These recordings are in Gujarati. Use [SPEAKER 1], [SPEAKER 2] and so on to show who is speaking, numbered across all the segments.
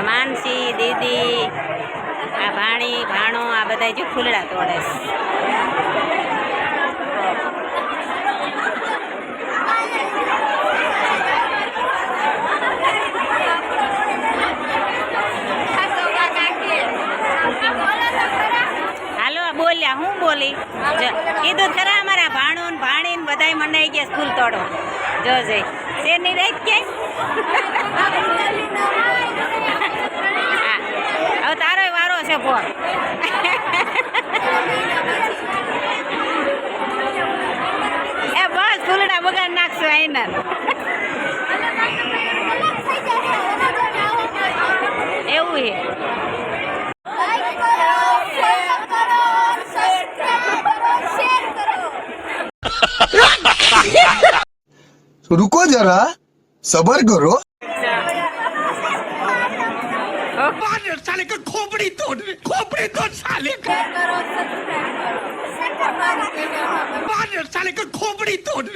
[SPEAKER 1] માનસી દીદી, આ ભાણી ભાણો આ બધા જો ફૂલડા તોડે છે. બોલ્યા હું બોલી કીધું ખરા અમારા ભાણું ને ભાણી ને બધાય મંડાઈ ગયા સ્કૂલ તોડવા. જોજે શેરની રાત ક્યાંય હવે તારો વારો છે ફોન. એ બસ ફૂલડા બગાડ નાખશો એના. એવું છે.
[SPEAKER 2] रुको जरा सबर करो. साले का खोपड़ी तोड़ साले का. साले का खोपड़ी तोड़.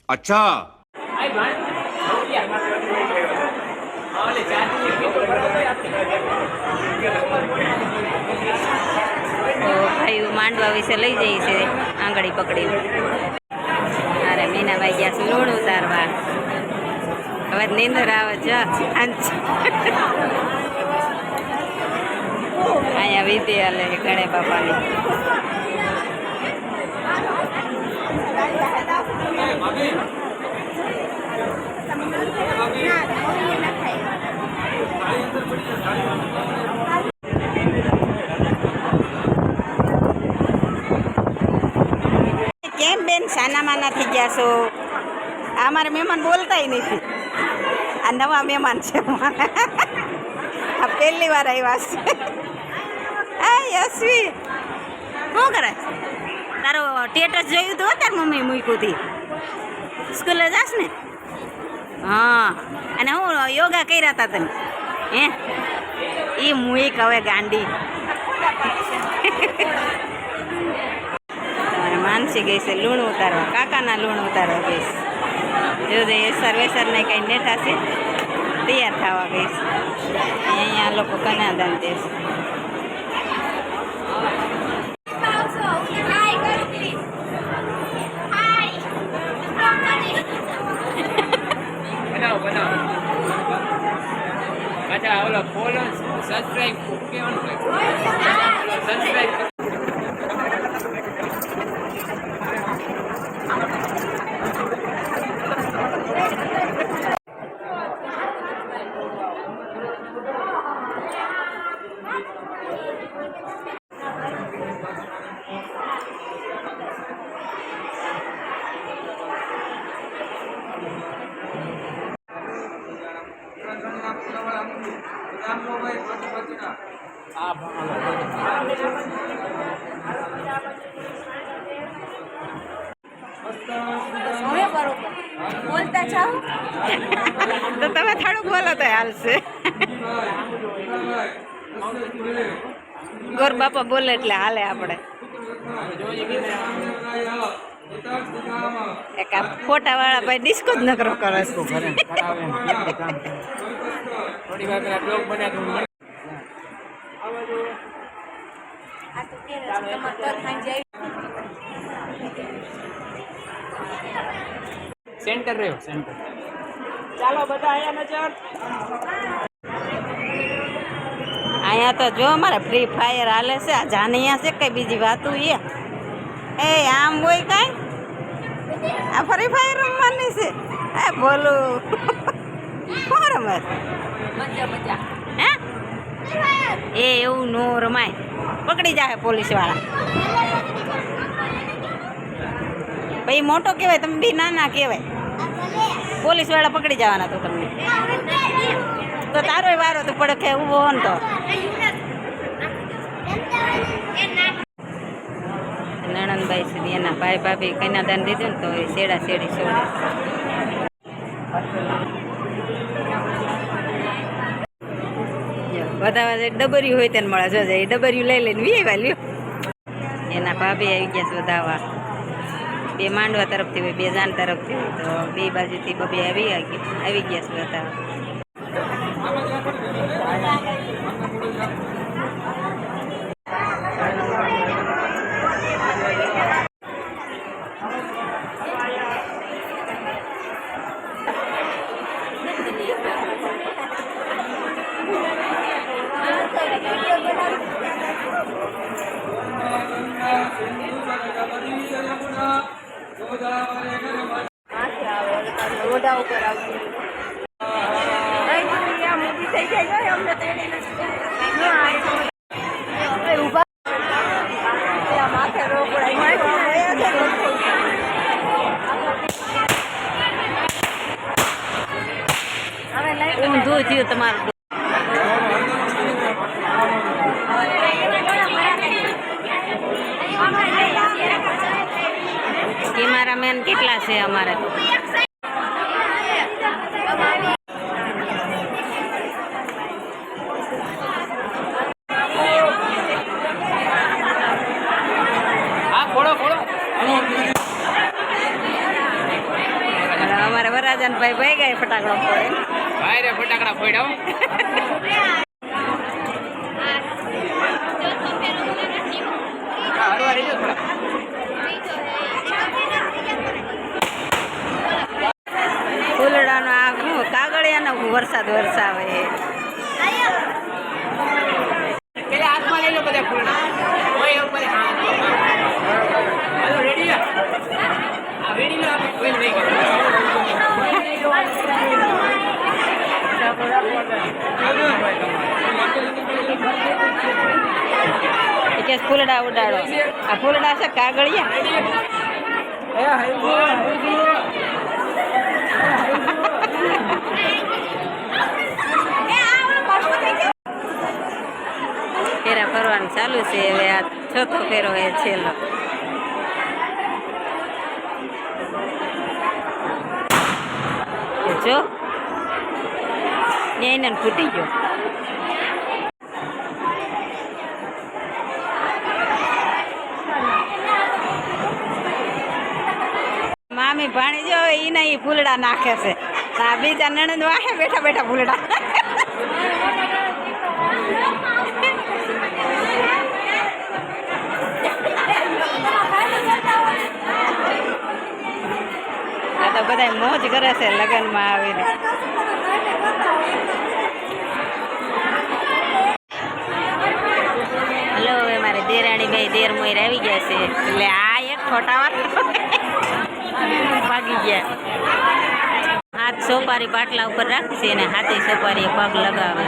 [SPEAKER 2] अच्छा ભાઈ માંડવા વિશે લઈ જઈ છે આંગળી પકડી. અરે મીનાભાઈ ગયા છે લૂણ ઉતારવા. હવે નીંદર આવે છે. અહીંયા વીતી હાલે ગણે બાપાની. કેમ બેન સાનામાના થઈ ગયા છો? આ મારા મહેમાન બોલતા નથી. આ નવા મહેમાન છે. આ પહેલી વાર આવ્યા છે. હા યશવી શું કરે? તારો સ્ટેટસ જોયું હતું તાર મમ્મી મૂક્યું હતી. સ્કૂલે જાસ ને? હા. અને હું યોગા કર્યા હતા તમે? હે એ મૂક હવે ગાંડી. માનસી ગઈ છે લૂણ ઉતારવા. કાકાના લૂણ ઉતારવા ગઈ છે. જોજે એસર વેસર ને કઈ નેઠા છે તૈયાર થવા ગઈ છે. અહીંયા લોકો કનાદાન દે છે.
[SPEAKER 3] અચ્છા ઓલો ફોલો સબસ્ક્રાઇબ કેવાનું સબસ્ક્રાઇબ.
[SPEAKER 1] બોલતા જાઓ તો તમે થોડુંક બોલો તો હાલશે. ગોર બાપા બોલે એટલે હાલે. આપણે એક આ ફોટા વાળા ભાઈ ડિસ્કો જ નકરો કરે છે.
[SPEAKER 3] સેન્ટર રહ્યો સેન્ટર. ચાલો બધા અહીંયા નજર.
[SPEAKER 1] અહીંયા તો જો અમારે ફ્રી ફાયર હાલે છે. આ જાનૈયા છે કઈ બીજી વાતું એ આમ હોય કઈ. આ ફ્રી ફાયર રમવાની છે. એ બોલું શું રમત? હે એ એવું નો રમાય. પકડી જાય પોલીસ વાળા. ભાઈ મોટો કહેવાય, તમે બી નાના કહેવાય. પોલીસ વાળા પકડી જવાના તો તમને. તો તારો વારો તો પડખે ઊભો હો ને તો. નણંદભાઈ સુધી એના ભાઈ ભાભી કન્યાદાન દીધું ને તો એ શેડા શેડી છોડે. બધા ડબર્યું હોય તેને મળે જોજે એ ડબર્યું લઈ લઈને વી વાલ્યું એના ભાભી આવી ગયા છે વધાવા બે માંડવા તરફથી હોય બે જાન તરફથી હોય તો બે બાજુથી બબે આવી ગયા છે વધાવા
[SPEAKER 2] રોડા ઉપર આવતી થઈ જાય અમને માથે
[SPEAKER 1] ઊંધું થયું તમારું કેમેરામેન કેટલા છે અમારે તો અમારે વરાજન ભાઈ ભાઈ ગયા ફટાકડો ફોડે
[SPEAKER 3] ભાઈ રે ફટાકડા ફોડ્યા
[SPEAKER 1] ફૂલડાનો આ કાગળિયાનો વરસાદ વરસાવે
[SPEAKER 3] પેલા હાથમાં લઈ લો બધા ફૂલડા ઓય ઉપર હાલો રેડી આ રેડી લો આપણે કોઈ નહીં
[SPEAKER 1] કે ફૂલડા ઉડાડો આ ફૂલડા છે કાગળિયા ફેરા ફરવાનું ચાલુ છે હવે આ ચોથો ફેરો એ છેલ્લો જો એને ફૂટી ગયો મામી ભાણી જો એને ઈ ફૂલડા નાખે છે આ બીજા નણંદ વાહે બેઠા બેઠા ફૂલડા આ તો બધા મોજ કરે છે લગ્નમાં આવીને હલો હવે મારે દેરાણી ભાઈ દેર મોર આવી ગયા છે એટલે આ એક ખોટાવા ભાગી ગયા હાથ સોપારી પાટલા ઉપર રાખી છે અને હાથે સોપારી પગ લગાવે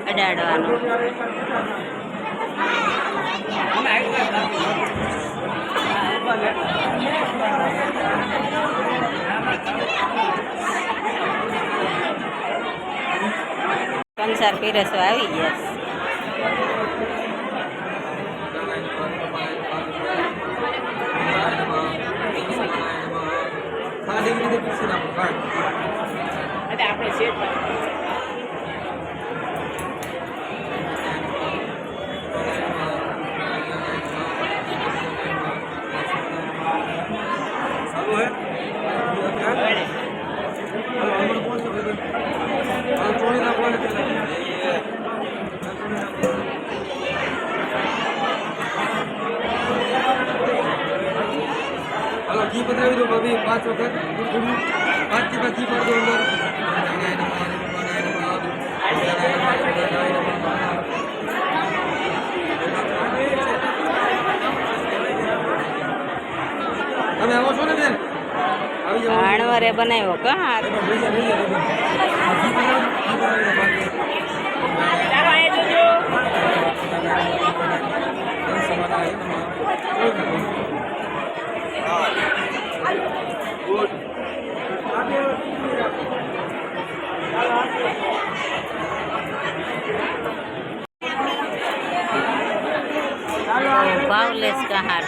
[SPEAKER 1] અડાડવાનો કંસાર પીરસવા આવી ગયા
[SPEAKER 3] આપણે સેટ
[SPEAKER 4] घी पधरावी दो भाभी 5 वक्त 5 की घी पड़ दो अंदर તમે આવો છો ને બેન આવી જાઓ
[SPEAKER 1] આણવરે બનાવ્યો કા
[SPEAKER 3] ચાલો આયે જોજો
[SPEAKER 1] बावलेस का हार